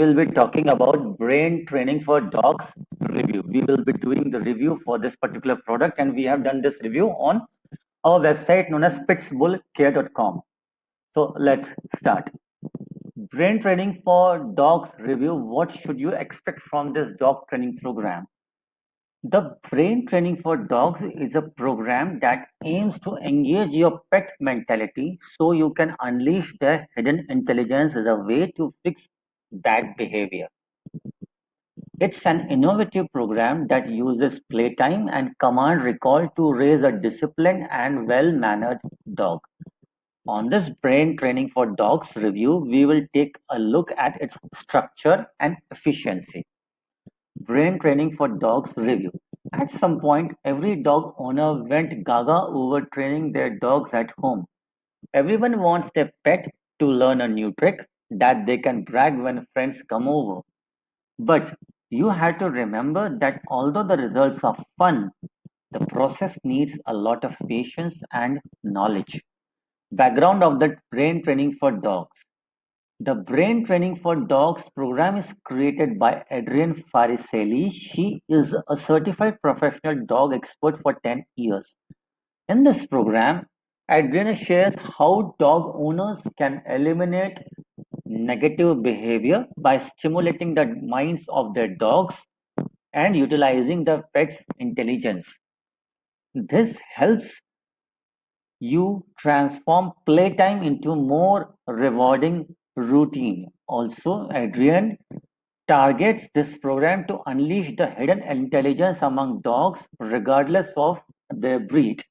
will be talking about brain training for dogs review. We will be doing the review for this particular product, and we have done this review on our website known as pitbullcare.com. So let's start. Brain training for dogs review. What should you expect from this dog training program? The Brain Training for Dogs is a program that aims to engage your pet mentality so you can unleash their hidden intelligence as a way to fix bad behavior. It's an innovative program that uses playtime and command recall to raise a disciplined and well mannered dog. On this Brain Training for Dogs review, we will take a look at its structure and efficiency. Brain Training for Dogs review. At some point, every dog owner went gaga over training their dogs at home. Everyone wants their pet to learn a new trick that they can brag when friends come over. But you have to remember that although the results are fun, the process needs a lot of patience and knowledge. Background of the Brain Training for Dogs. The Brain Training for Dogs program is created by Adrienne Fariselli. She is a certified professional dog expert for 10 years. In this program, Adrienne shares how dog owners can eliminate negative behavior by stimulating the minds of their dogs and utilizing the pet's intelligence. This helps you transform playtime into more rewarding routine. Also, Adrian targets this program to unleash the hidden intelligence among dogs regardless of their breed.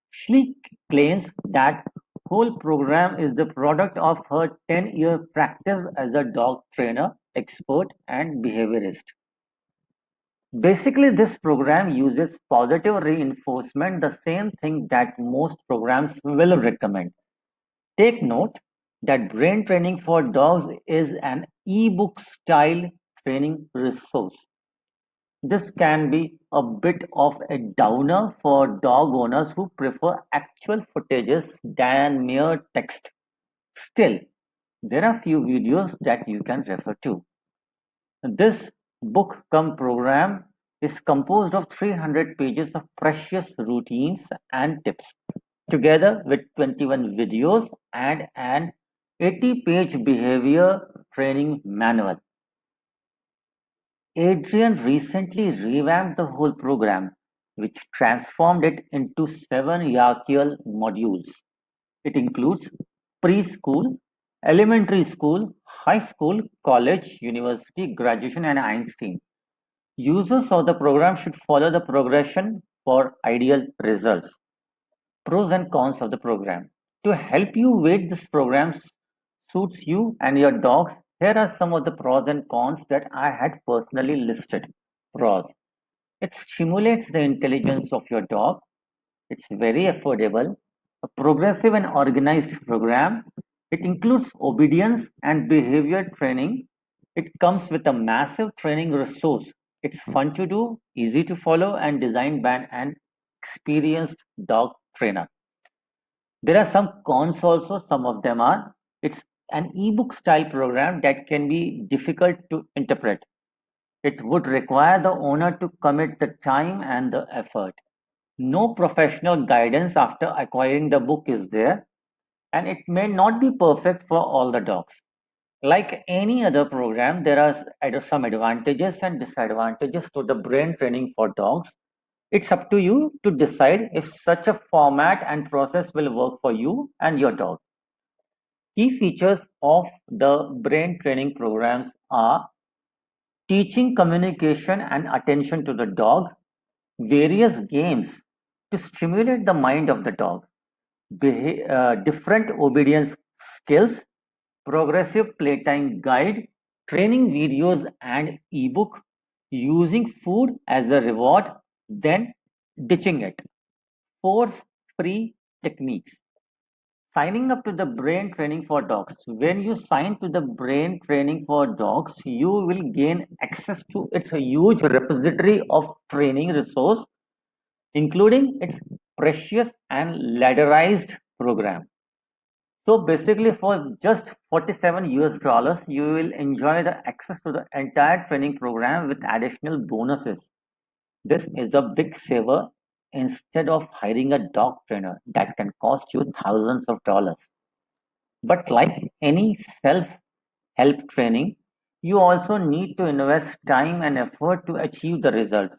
She claims that whole program is the product of her 10-year practice as a dog trainer, expert, and behaviorist. Basically, this program uses positive reinforcement, the same thing that most programs will recommend. Take note that Brain Training for Dogs is an ebook style training resource. This can be a bit of a downer for dog owners who prefer actual footages than mere text. Still, there are few videos that you can refer to. This book come program is composed of 300 pages of precious routines and tips, together with 21 videos and an 80-page behavior training manual. Adrian recently revamped the whole program, which transformed it into seven hierarchical modules. It includes preschool, elementary school, high school, college, university, graduation, and Einstein. Users of the program should follow the progression for ideal results. Pros and cons of the program. To help you weight this program suits you and your dogs, here are some of the pros and cons that I had personally listed. Pros. It stimulates the intelligence of your dog. It's very affordable, a progressive and organized program. It includes obedience and behavior training. It comes with a massive training resource. It's fun to do, easy to follow, and designed by an experienced dog trainer. There are some cons also, some of them are. It's an ebook style program that can be difficult to interpret. It would require the owner to commit the time and the effort. No professional guidance after acquiring the book is there, and it may not be perfect for all the dogs. Like any other program, there are some advantages and disadvantages to the brain training for dogs. It's up to you to decide if such a format and process will work for you and your dog. Key features of the brain training programs are teaching communication and attention to the dog, various games to stimulate the mind of the dog, different obedience skills, progressive playtime guide, training videos and ebook, using food as a reward, then ditching it. Force free techniques. Signing up to the brain training for dogs. When you sign to the brain training for dogs, you will gain access to its huge repository of training resource, including its precious and ladderized program. So basically, for just 47 US dollars, you will enjoy the access to the entire training program with additional bonuses. This is a big saver instead of hiring a dog trainer that can cost you thousands of dollars. But like any self help training, you also need to invest time and effort to achieve the results.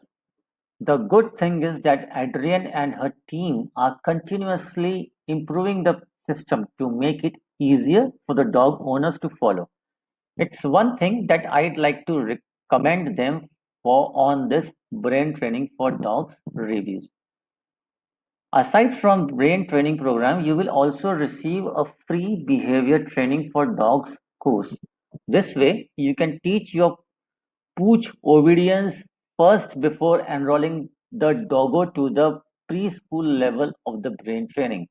The good thing is that Adrienne and her team are continuously improving the system to make it easier for the dog owners to follow. It's one thing that I'd like to recommend them for on this brain training for dogs reviews. Aside from brain training program, you will also receive a free behavior training for dogs course. This way, you can teach your pooch obedience first before enrolling the doggo to the preschool level of the brain training.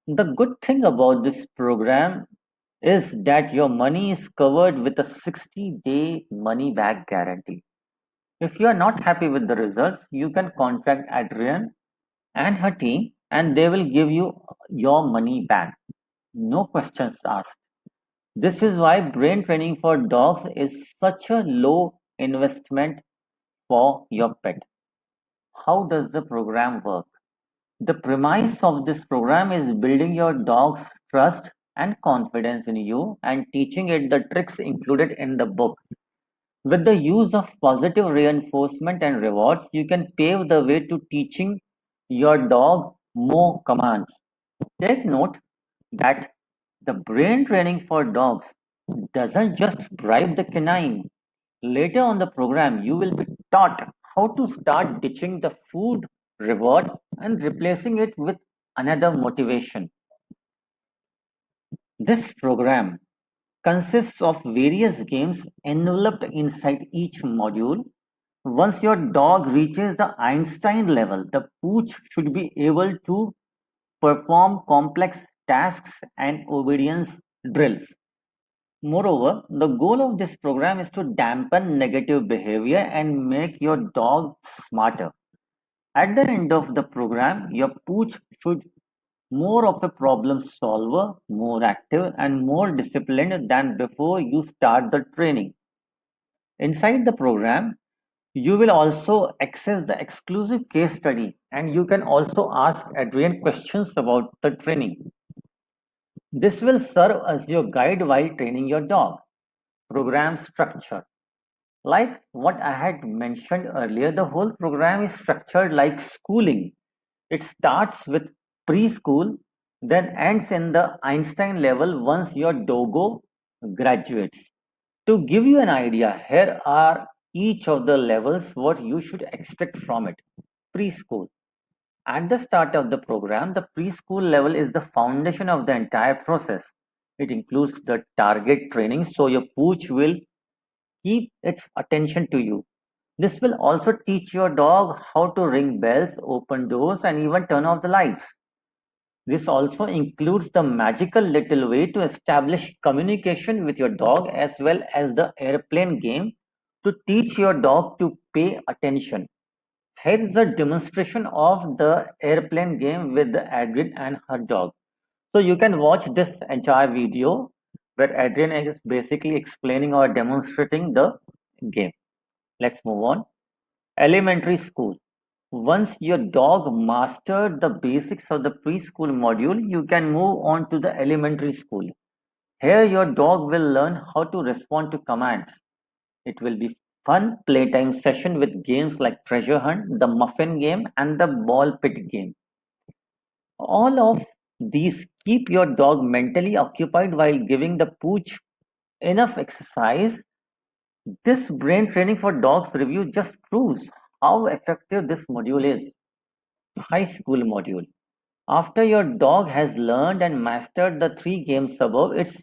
The good thing about this program is that your money is covered with a 60-day money back guarantee. If you are not happy with the results, you can contact Adrian and her team and they will give you your money back. No questions asked. This is why brain training for dogs is such a low investment for your pet. How does the program work? The premise of this program is building your dog's trust and confidence in you and teaching it the tricks included in the book. With the use of positive reinforcement and rewards, you can pave the way to teaching your dog more commands. Take note that the brain training for dogs doesn't just bribe the canine. Later on the program, you will be taught how to start ditching the food reward and replacing it with another motivation. This program consists of various games enveloped inside each module. Once your dog reaches the Einstein level, the pooch should be able to perform complex tasks and obedience drills. Moreover, the goal of this program is to dampen negative behavior and make your dog smarter. At the end of the program, your pooch should more of a problem solver, more active, and more disciplined than before you start the training. Inside the program, you will also access the exclusive case study and you can also ask Adrian questions about the training. This will serve as your guide while training your dog. Program structure. Like what I had mentioned earlier, the whole program is structured like schooling. It starts with preschool, then ends in the Einstein level once your doggo graduates. To give you an idea, here are each of the levels what you should expect from it. Preschool. At the start of the program, the preschool level is the foundation of the entire process. It includes the target training, so your pooch will keep its attention to you. This will also teach your dog how to ring bells, open doors, and even turn off the lights. This also includes the magical little way to establish communication with your dog as well as the airplane game to teach your dog to pay attention. Here is a demonstration of the airplane game with Adrian and her dog. So you can watch this entire video where Adrian is basically explaining or demonstrating the game. Let's move on. Elementary school. Once your dog mastered the basics of the preschool module, you can move on to the elementary school. Here your dog will learn how to respond to commands. It will be fun playtime session with games like treasure hunt, the muffin game, and the ball pit game. All of these keep your dog mentally occupied while giving the pooch enough exercise. This brain training for dogs review just proves how effective this module is. High school module. After your dog has learned and mastered the three games above, it's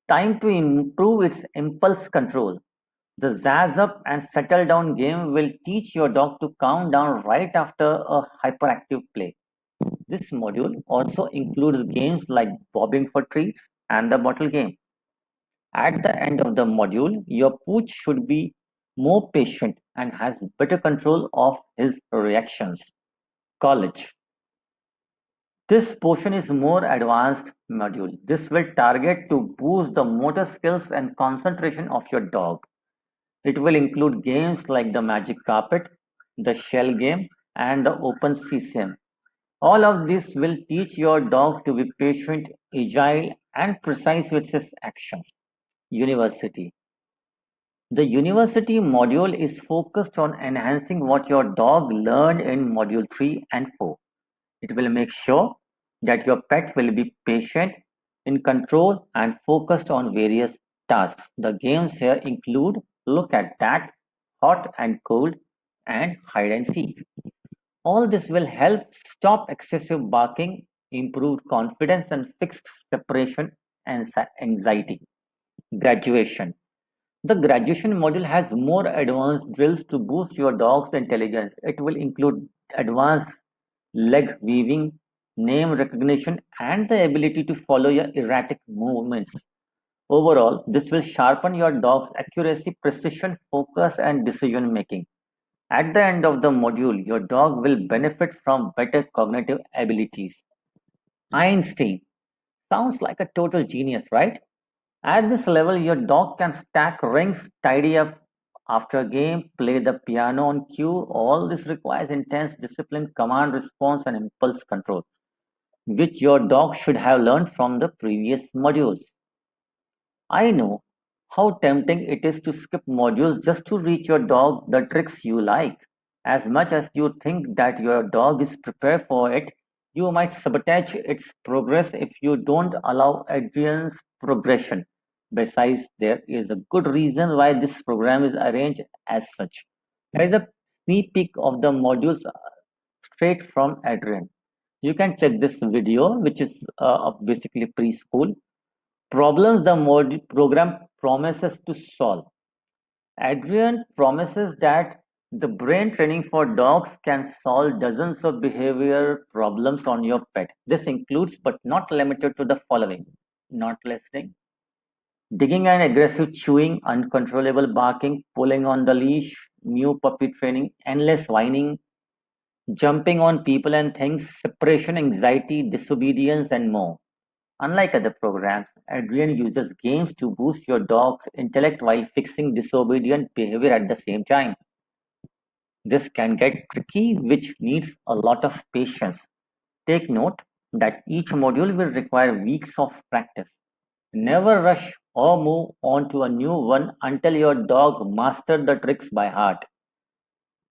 time to improve its impulse control. The Zazz Up and Settle Down game will teach your dog to calm down right after a hyperactive play. This module also includes games like bobbing for treats and the bottle game. At the end of the module, your pooch should be more patient and has better control of his reactions. College. This portion is more advanced module. This will target to boost the motor skills and concentration of your dog. It will include games like the Magic Carpet, the Shell game, and the Open CCM. All of this will teach your dog to be patient, agile, and precise with his actions. University. The university module is focused on enhancing what your dog learned in module 3 and 4. It will make sure that your pet will be patient, in control, and focused on various tasks. The games here include Look at That, Hot and Cold, and Hide and Seek. All this will help stop excessive barking, improve confidence, and fix separation and anxiety. Graduation. The graduation module has more advanced drills to boost your dog's intelligence. It will include advanced leg weaving, name recognition, and the ability to follow your erratic movements. Overall, this will sharpen your dog's accuracy, precision, focus, and decision making. At the end of the module, your dog will benefit from better cognitive abilities. Einstein sounds like a total genius, right? At this level, your dog can stack rings, tidy up after a game, play the piano on cue. All this requires intense discipline, command response, and impulse control, which your dog should have learned from the previous modules. I know how tempting it is to skip modules just to reach your dog the tricks you like. As much as you think that your dog is prepared for it, you might sabotage its progress if you don't allow Adrian's progression. Besides, there is a good reason why this program is arranged as such. There is a sneak peek of the modules straight from Adrian. You can check this video, which is of basically preschool problems the program promises to solve. Adrian promises that the brain training for dogs can solve dozens of behavior problems on your pet. This includes, but not limited to, the following: not listening, digging and aggressive chewing, uncontrollable barking, pulling on the leash, new puppy training, endless whining, jumping on people and things, separation anxiety, disobedience, and more. Unlike other programs, Adrian uses games to boost your dog's intellect while fixing disobedient behavior at the same time. This can get tricky, which needs a lot of patience. Take note that each module will require weeks of practice. Never rush or move on to a new one until your dog mastered the tricks by heart.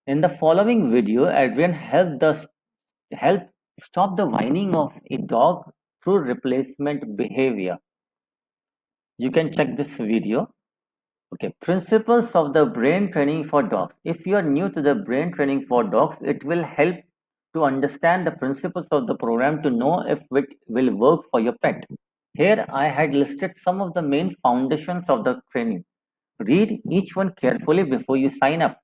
In the following video, Adrian help stop the whining of a dog through replacement behavior. You can check this video. Okay, principles of the brain training for dogs. If you are new to the brain training for dogs, it will help to understand the principles of the program to know if it will work for your pet. Here I had listed some of the main foundations of the training. Read each one carefully before you sign up.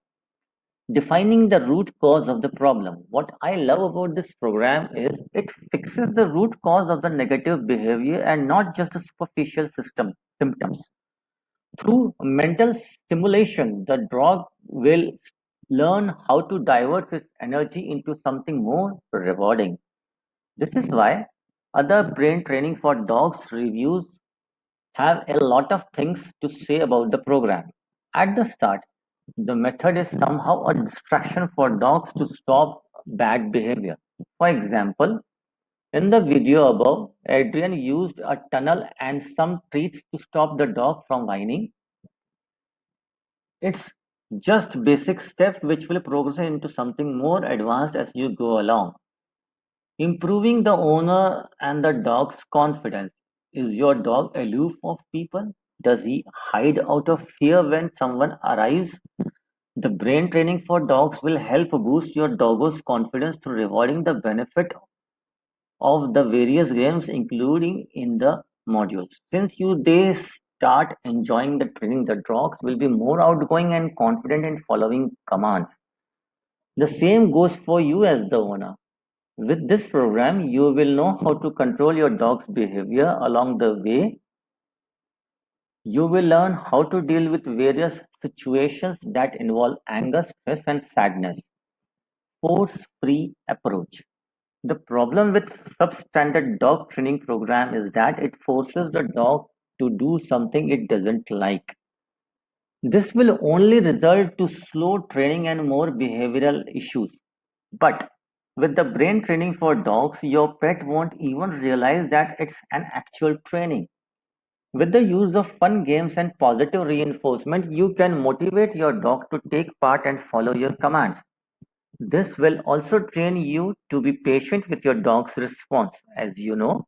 Defining the root cause of the problem. What I love about this program is it fixes the root cause of the negative behavior and not just the superficial symptoms. Through mental stimulation, the dog will learn how to divert its energy into something more rewarding. This is why other brain training for dogs reviews have a lot of things to say about the program. At the start, the method is somehow a distraction for dogs to stop bad behavior. For example, in the video above, Adrian used a tunnel and some treats to stop the dog from whining. It's just basic steps which will progress into something more advanced as you go along. Improving the owner and the dog's confidence. Is your dog aloof of people? Does he hide out of fear when someone arrives? The brain training for dogs will help boost your doggo's confidence through rewarding the benefit of the various games, including in the modules. Since they start enjoying the training, the dogs will be more outgoing and confident in following commands. The same goes for you as the owner. With this program, you will know how to control your dog's behavior along the way. You will learn how to deal with various situations that involve anger, stress, and sadness. Force free approach. The problem with substandard dog training program is that it forces the dog to do something it doesn't like. This will only result to slow training and more behavioral issues. But with the brain training for dogs, your pet won't even realize that it's an actual training. With the use of fun games and positive reinforcement, you can motivate your dog to take part and follow your commands. This will also train you to be patient with your dog's response. As you know,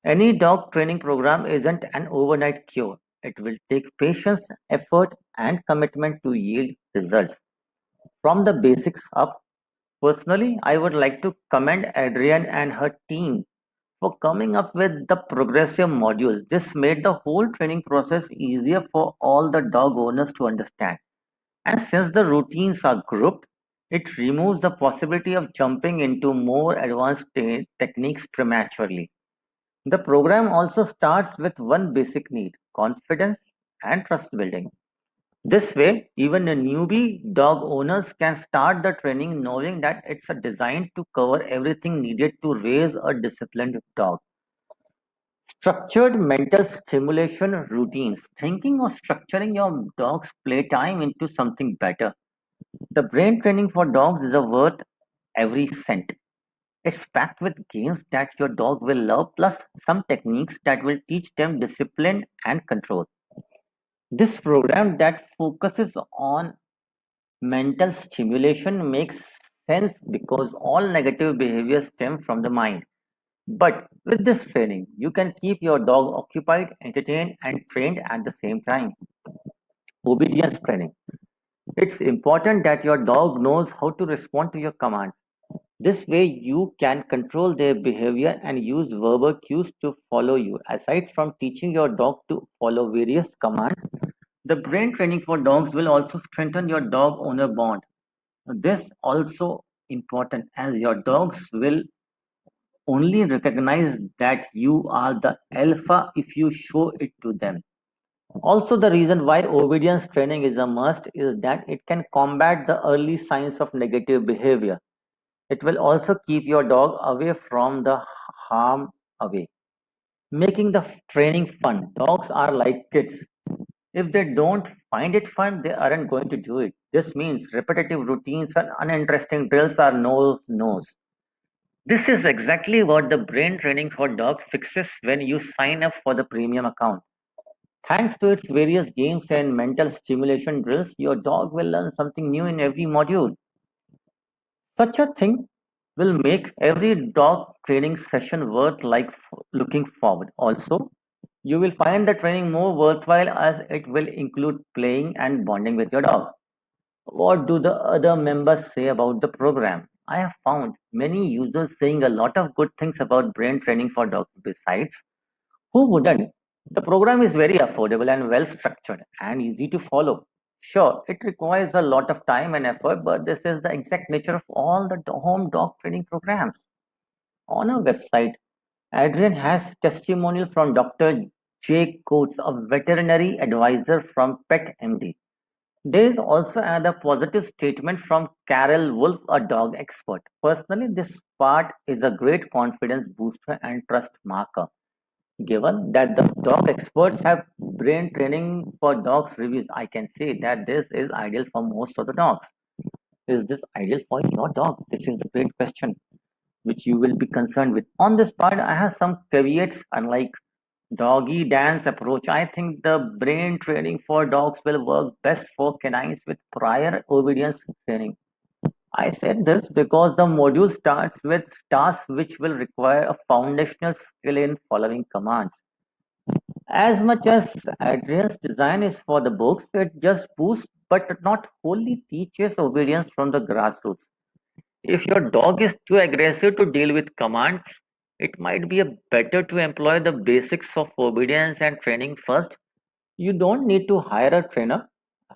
any dog training program isn't an overnight cure. It will take patience, effort, and commitment to yield results. From the basics up, personally, I would like to commend Adrienne and her team for coming up with the progressive modules. This made the whole training process easier for all the dog owners to understand. And since the routines are grouped, it removes the possibility of jumping into more advanced techniques prematurely. The program also starts with one basic need: confidence and trust building. This way, even a newbie dog owners can start the training knowing that it's designed to cover everything needed to raise a disciplined dog. Structured mental stimulation routines. Thinking of structuring your dog's playtime into something better. The brain training for dogs is worth every cent. It's packed with games that your dog will love, plus some techniques that will teach them discipline and control. This program that focuses on mental stimulation makes sense because all negative behaviors stem from the mind. But with this training, you can keep your dog occupied, entertained, and trained at the same time. Obedience training. It's important that your dog knows how to respond to your commands. This way, you can control their behavior and use verbal cues to follow you. Aside from teaching your dog to follow various commands, the brain training for dogs will also strengthen your dog owner bond. This also important as your dogs will only recognize that you are the alpha if you show it to them. Also, the reason why obedience training is a must is that it can combat the early signs of negative behavior. It will also keep your dog away from the harm away, making the training fun. Dogs are like kids. If they don't find it fun, they aren't going to do it. This means repetitive routines and uninteresting drills are no's. This is exactly what the brain training for dogs fixes when you sign up for the premium account. Thanks to its various games and mental stimulation drills, your dog will learn something new in every module. Such a thing will make every dog training session worth looking forward. Also, you will find the training more worthwhile as it will include playing and bonding with your dog. What do the other members say about the program? I have found many users saying a lot of good things about brain training for dogs. Besides, who wouldn't? The program is very affordable and well structured and easy to follow. Sure, it requires a lot of time and effort, but this is the exact nature of all the home dog training programs. On our website, Adrian has testimonial from Dr. Jay Coates, a veterinary advisor from PetMD. There is also another positive statement from Carol Wolf, a dog expert. Personally, this part is a great confidence booster and trust marker. Given that the dog experts have brain training for dogs reviews, I can say that this is ideal for most of the dogs. Is this ideal for your dog? This is the great question which you will be concerned with. On this part, I have some caveats. Unlike doggy dance approach, I think the brain training for dogs will work best for canines with prior obedience training. I said this because the module starts with tasks which will require a foundational skill in following commands. As much as Adrian's design is for the books, it just boosts but not wholly teaches obedience from the grassroots. If your dog is too aggressive to deal with commands, it might be a better to employ the basics of obedience and training first. You don't need to hire a trainer.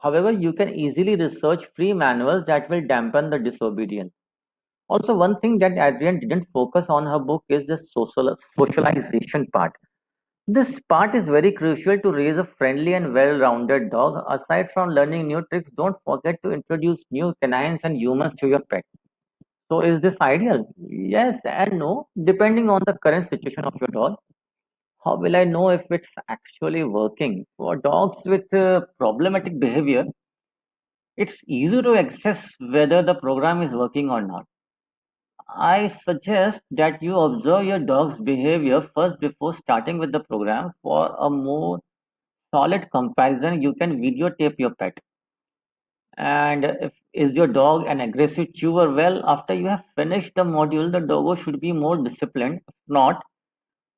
However, you can easily research free manuals that will dampen the disobedience. Also, one thing that Adrian didn't focus on her book is the socialization part. This part is very crucial to raise a friendly and well rounded dog. Aside from learning new tricks, don't forget to introduce new canines and humans to your pet. So is this ideal? Yes and no, depending on the current situation of your dog. How will I know if it's actually working? For dogs with problematic behavior, it's easy to assess whether the program is working or not. I suggest that you observe your dog's behavior first before starting with the program. For a more solid comparison, you can videotape your pet. And if is your dog an aggressive chewer? Well, after you have finished the module, the doggo should be more disciplined. If not,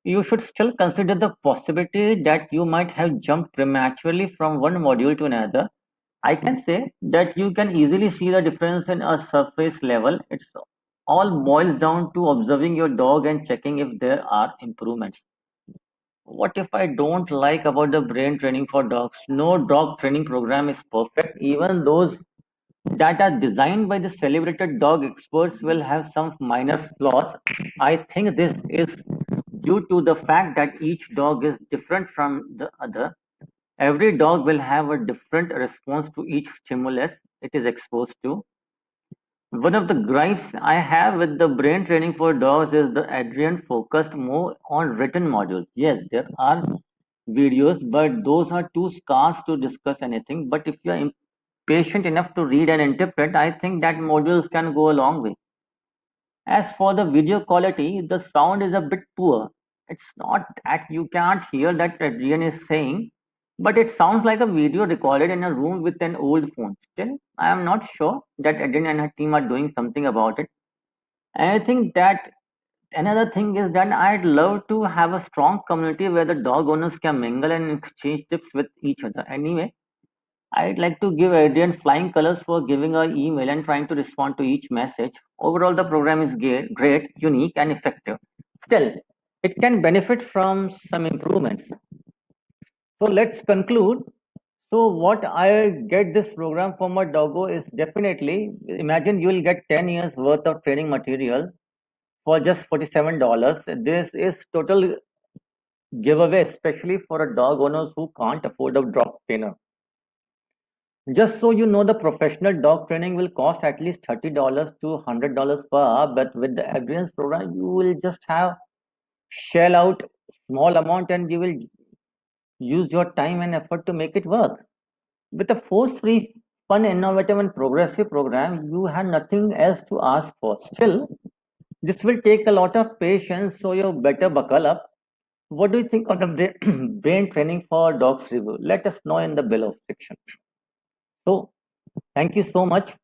you should still consider the possibility that you might have jumped prematurely from one module to another. I can say that you can easily see the difference in a surface level. It's all boils down to observing your dog and checking if there are improvements. What if I don't like about the brain training for dogs? No dog training program is perfect. Even those that are designed by the celebrated dog experts will have some minor flaws. I think this is due to the fact that each dog is different from the other. Every dog will have a different response to each stimulus it is exposed to. One of the gripes I have with the brain training for dogs is the Adrian focused more on written modules. Yes, there are videos, but those are too scarce to discuss anything. But if you are patient enough to read and interpret, I think that modules can go a long way. As for the video quality, the sound is a bit poor. It's not that you can't hear that Adrian is saying, but it sounds like a video recorded in a room with an old phone. Still, I am not sure that Adrian and her team are doing something about it. And I think that another thing is that I'd love to have a strong community where the dog owners can mingle and exchange tips with each other. Anyway, I'd like to give Adrian flying colors for giving her email and trying to respond to each message. Overall, the program is great, unique, and effective. Still, it can benefit from some improvements. So let's conclude. So what I get this program for my doggo is definitely imagine you will get 10 years worth of training material for just $47. This is total giveaway, especially for a dog owners who can't afford a dog trainer. Just so you know, the professional dog training will cost at least $30 to $100 per hour, but with the adherence program, you will just have shell out small amount and you will use your time and effort to make it work. With a force-free, fun, innovative, and progressive program, you have nothing else to ask for. Still, this will take a lot of patience, so you better buckle up. What do you think of the brain training for dogs review? Let us know in the below section. So, thank you so much